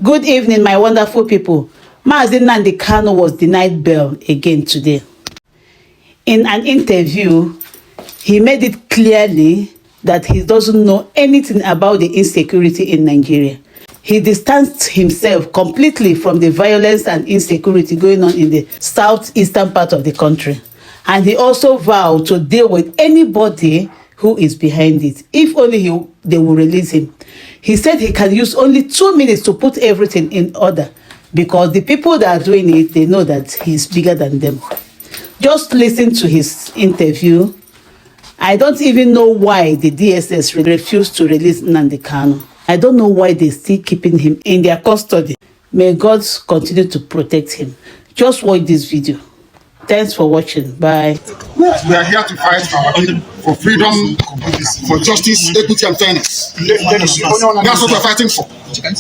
Good evening, my wonderful people. Mazi Nnamdi Kanu was denied bail again today. In an interview, he made it clearly that he doesn't know anything about the insecurity in Nigeria. He distanced himself completely from the violence and insecurity going on in the southeastern part of the country. And he also vowed to deal with anybody who is behind it, if only they will release him. He said he can use only 2 minutes to put everything in order because the people that are doing it, they know that he's bigger than them. Just listen to his interview. I don't even know why the DSS refused to release Nnamdi Kanu. I don't know why they're still keeping him in their custody. May God continue to protect him. Just watch this video. Thanks for watching. Bye. We are here to fight for freedom, for justice, equity, and fairness. That's what we're fighting for.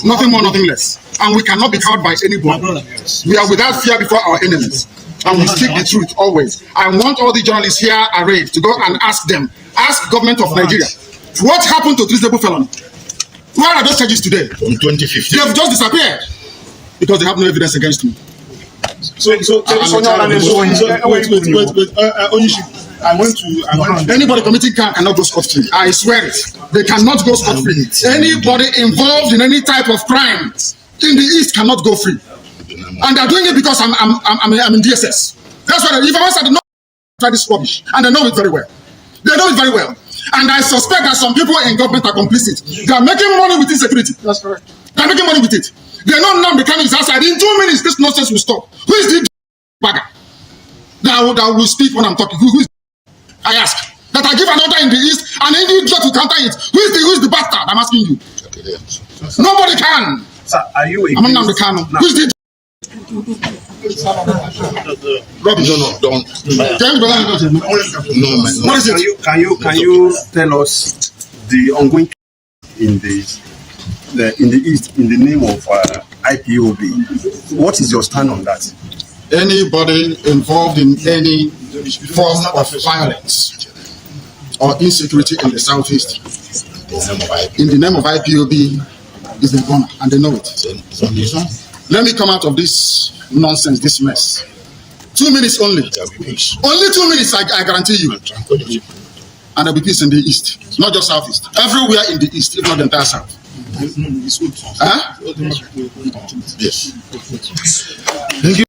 Nothing more, nothing less. And we cannot be cowed by anybody. We are without fear before our enemies. And we speak the truth always. I want all the journalists here arrayed to go and ask them, ask government of Nigeria, what happened to treasonable felony? Where are those charges today? In 2015. They have just disappeared because they have no evidence against me. Wait. Anybody committing crime cannot go scot-free. I swear it. They cannot go scot-free. Anybody involved in any type of crime in the East cannot go free. And they're doing it because I'm in DSS. That's why if I was at the try this rubbish, and they know it very well. They know it very well. And I suspect that some people in government are complicit. They are making money with insecurity. That's correct. They are making money with it. They know now the is outside. In 2 minutes, this nonsense will stop. Who is the bagger that will speak when I'm talking? Who is? I ask. That I give an order in the East and any idiot to counter it. Who is the bastard? I'm asking you. Nobody can. Sir, are you I'm Nnamdi Kanu. Who is the rubbish? No, don't. No, man. What is it? Can you tell us the ongoing in the East in the name of IPOB? What is your stand on that? Anybody involved in any form of violence or insecurity in the Southeast in the name of IPOB is the gunner, and they know it. Let me come out of this nonsense, this mess. 2 minutes only. Only 2 minutes, I guarantee you. And there'll be peace in the East, not just Southeast. Everywhere in the East, if not the entire South. Huh? Yes. Thank you.